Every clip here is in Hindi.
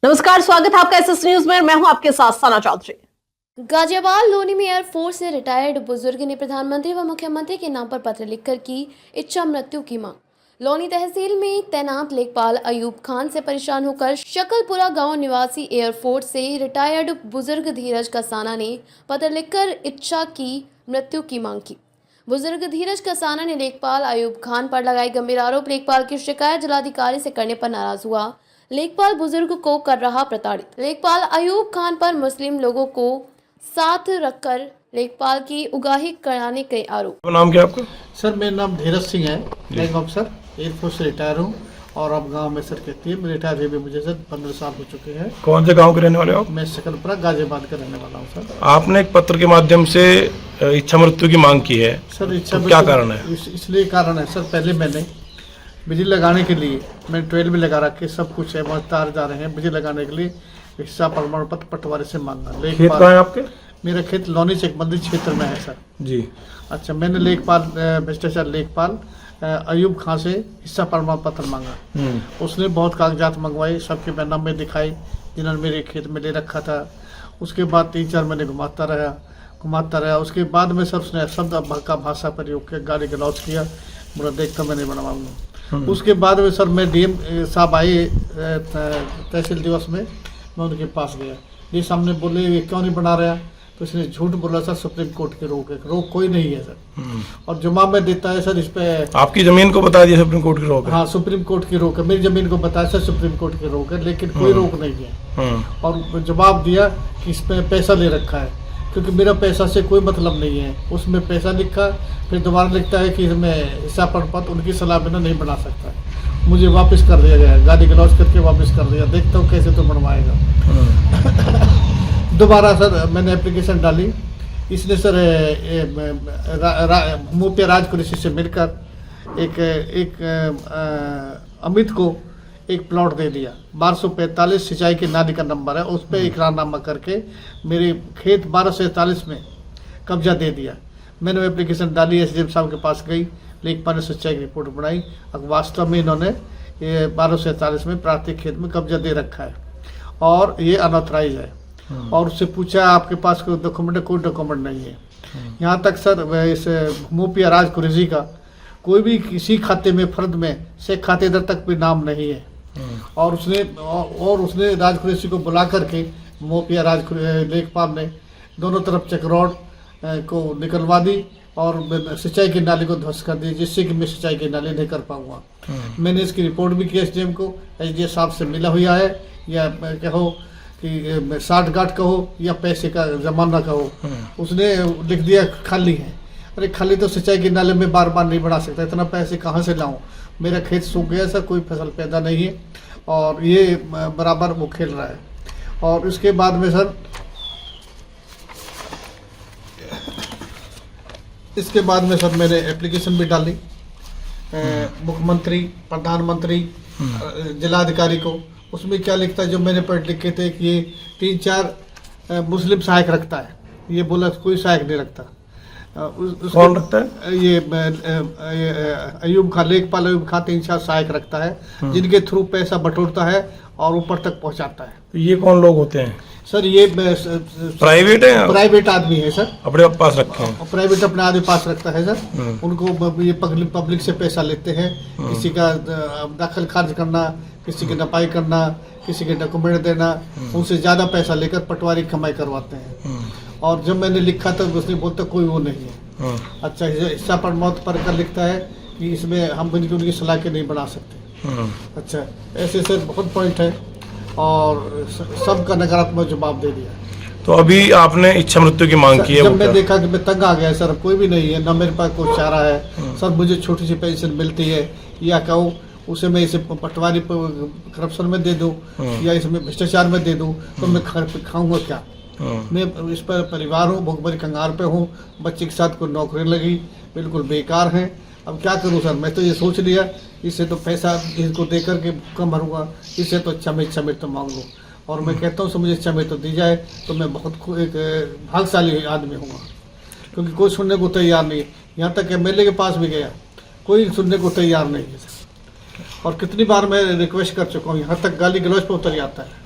नमस्कार, स्वागत है आपका एसएस न्यूज में। मैं हूं आपके साथ सना चौधरी। गाजियाबाद लोनी में एयरफोर्स से रिटायर्ड बुजुर्ग ने प्रधानमंत्री व मुख्यमंत्री के नाम पर पत्र लिखकर की इच्छा मृत्यु की मांग। लोनी तहसील में तैनात लेखपाल अयूब खान से परेशान होकर शकलपुरा गांव निवासी एयरफोर्स से रिटायर्ड बुजुर्ग धीरज कसाना ने पत्र लिखकर इच्छा की मृत्यु की मांग की। बुजुर्ग धीरज कसाना ने लेखपाल अयूब खान पर लगाए गंभीर आरोप। लेखपाल की शिकायत जिलाधिकारी से करने पर नाराज हुआ। लेखपाल बुजुर्ग को कर रहा प्रताड़ित। लेखपाल अयूब खान पर मुस्लिम लोगों को साथ रखकर लेखपाल की उगाही कराने के आरोप। नाम क्या आपका? सर मेरा नाम धीरज सिंह है, फ्लैग ऑफिसर एयरफोर्स से रिटायर हूँ और अब गांव में सर कहती है। मैं रिटायर हुए भी मुझे सर 15 साल हो चुके हैं। कौन से गांव के रहने वाले हो आप? मैं शकलपुरा गाजियाबाद का रहने वाला हूँ सर। आपने एक पत्र के माध्यम से इच्छा मृत्यु की मांग की है सर इच्छा तो क्या कारण है? इसलिए कारण है सर, पहले मैंने बिजली लगाने के लिए मैंने 12 में लगा रखे, सब कुछ है, वहाँ तार जा रहे हैं। बिजली लगाने के लिए हिस्सा प्रमाण पत्र पटवारी से मांगा। खेत कहाँ है आपके? मेरा खेत लोनी चकबंदी क्षेत्र में है सर जी। अच्छा, मैंने लेखपाल भ्रष्टाचार लेखपाल अयूब खान से हिस्सा प्रमाण पत्र मांगा। उसने बहुत कागजात मंगवाए, सबके मैं नाम में दिखाई जिन्होंने मेरे खेत में ले रखा था। उसके बाद 3-4 महीने घुमाता रहा। उसके बाद में सर उसने शब्द का भाषा प्रयोग किया, गाली गलौज किया, बोला देखता मैं नहीं बनवाऊंगा। उसके बाद में सर मैं डीएम साहब आए तहसील दिवस में, मैं उनके पास गया। ये सामने बोले ये क्यों नहीं बना रहा, तो इसने झूठ बोला सर सुप्रीम कोर्ट की रोक कोई नहीं है सर। और जुमा में देता है सर इस पे। आपकी जमीन को बता दिया सुप्रीम कोर्ट की रोक है? हाँ, सुप्रीम कोर्ट की रोक है। मेरी जमीन को बताया सर सुप्रीम कोर्ट की रोक है, लेकिन कोई रोक नहीं है। और जवाब दिया कि इस पे पैसा ले रखा है, क्योंकि मेरा पैसा से कोई मतलब नहीं है। उसमें पैसा लिखा, फिर दोबारा लिखता है कि इसमें हिस्सा पत्र उनकी सलाह बिना नहीं बना सकता। मुझे वापस कर दिया गया, गाली गलौज करके वापस कर दिया। देखता हूँ कैसे तो बनवाएगा। दोबारा सर मैंने एप्लीकेशन डाली। इसने सर मुफ्ती राज कुरैशी से मिलकर एक अमित को एक प्लॉट दे दिया। 1245 सिंचाई की नाली का नंबर है, उस पर इकरारनामा करके मेरे खेत 1243 में कब्जा दे दिया। मैंने एप्लीकेशन डाली, एसडीएम साहब के पास गई, लेखपाल ने सिंचाई की रिपोर्ट बनाई। अब वास्तव में इन्होंने ये 1243 में प्राथमिक खेत में कब्जा दे रखा है और ये अनऑथराइज है। और उससे पूछा आपके पास कोई डॉक्यूमेंट है? कोई डॉक्यूमेंट नहीं है। यहाँ तक सर इस मुफ्ती राज कुरैशी का कोई भी किसी खाते में फर्द में से खातेदार तक भी नाम नहीं है। और उसने राज कुरैशी को बुला करके मुफ्ती राज लेखपाल ने दोनों तरफ चक्रोड को निकलवा दी और सिंचाई की नाली को ध्वस्त कर दी, जिससे कि मैं सिंचाई की नाली नहीं कर पाऊंगा। मैंने इसकी रिपोर्ट भी की एसडीएम को। एसडीएम साहब से मिला हुआ है, या कहो कि साठगांठ कहो या पैसे का जमाना कहो। उसने लिख दिया खाली है। अरे खाली तो सिंचाई के नाले में बार बार नहीं बढ़ा सकता, इतना पैसे कहाँ से लाऊं? मेरा खेत सूख गया सर, कोई फसल पैदा नहीं है और ये बराबर वो खेल रहा है। और उसके बाद में सर मैंने एप्लीकेशन भी डाली मुख्यमंत्री, प्रधानमंत्री, जिलाधिकारी को। उसमें क्या लिखता है, जो मैंने पढ़ लिखे थे कि ये 3-4 मुस्लिम सहायक रखता है। ये बोला कोई सहायक नहीं रखता। कौन रखता है? ये अयूब खान, लेखपाल अयूब खान 3-4 सहायक रखता है, जिनके थ्रू पैसा बटोरता है और ऊपर तक पहुंचाता है। तो ये कौन लोग होते हैं? सर ये प्राइवेट है? प्राइवेट आदमी है सर, अपने पास रखे हैं। प्राइवेट अपने आदमी पास रखता है सर। उनको ये पब्लिक से पैसा लेते हैं, किसी का दाखिल खारिज करना, किसी की नपाई करना, किसी के डॉक्यूमेंट देना, उनसे ज़्यादा पैसा लेकर पटवारी कमाई करवाते हैं। और जब मैंने लिखा था उसने बोलता कोई वो नहीं है। अच्छा, हिस्सा पर मौत पर कर लिखता है कि इसमें हम उनकी सलाह के नहीं बना सकते। अच्छा, ऐसे से बहुत पॉइंट है और सबका नकारात्मक जवाब दे दिया। तो अभी आपने इच्छा मृत्यु की मांग की है? जब मैं देखा कि मैं तंग आ गया सर, कोई भी नहीं है, ना मेरे पास कोई चारा है सर। मुझे छोटी सी पेंशन मिलती है, या कहूँ उसे मैं इसे पटवारी करप्शन में दे दूं या इसमें भ्रष्टाचार में दे दूं, तो मैं खाऊंगा क्या? मैं इस पर परिवार हूँ, भूखमरी कंगाल पे हूँ, बच्चे के साथ कोई नौकरी लगी, बिल्कुल बेकार है। अब क्या करूँ सर? मैं तो ये सोच लिया इससे तो पैसा इसको दे करके कम भरूंगा, इससे तो इच्छा मृत्यु मांग लूँ। और मैं कहता हूँ मुझे इच्छा मृत्यु दी जाए तो मैं बहुत एक भाग्यशाली आदमी हूँगा, क्योंकि कोई सुनने को तैयार नहीं। यहाँ तक एमएलए के पास भी गया, कोई सुनने को तैयार नहीं है सर। और कितनी बार मैं रिक्वेस्ट कर चुका हूँ, यहाँ तक गाली गलौज पर उतर जाता है।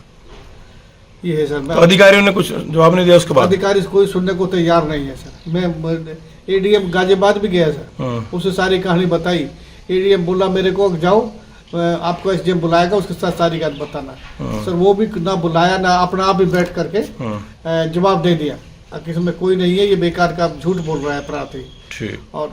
ये है सर। तो अधिकारियों ने कुछ जवाब नहीं दिया उसके बाद? अधिकारी कोई सुनने को तैयार नहीं है सर। मैं एडीएम गाजियाबाद भी गया सर, उसे सारी कहानी बताई। एडीएम बोला मेरे को जाओ, आपको एसडीएम बुलाएगा, उसके साथ सारी बात बताना। सर वो भी ना बुलाया, ना अपना आप भी बैठ करके जवाब दे दिया कि इसमें कोई नहीं है, ये बेकार का झूठ बोल रहा है प्रार्थी। और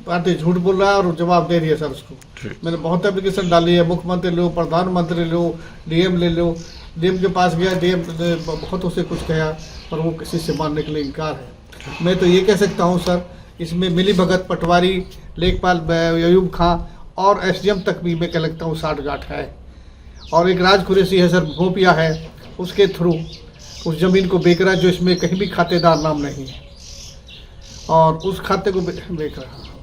प्रार्थी झूठ बोल रहा है और जवाब दे दिया सर उसको। मैंने बहुत एप्लीकेशन डाली है, मुख्यमंत्री लो, प्रधानमंत्री लो, डीएम ले लो। डीएम के पास गया, डीएम ने बहुत उसे कुछ कहा पर वो किसी से मानने के लिए इनकार है। मैं तो ये कह सकता हूँ सर, इसमें मिली भगत पटवारी, लेखपाल अयूब खां और एसडीएम तक भी मैं कह लगता हूँ साठ गांठ है। और एक राज कुरैशी है सर, भोपिया है, उसके थ्रू उस जमीन को बेच रहा है जो इसमें कहीं भी खातेदार नाम नहीं है, और उस खाते को बेच रहा है।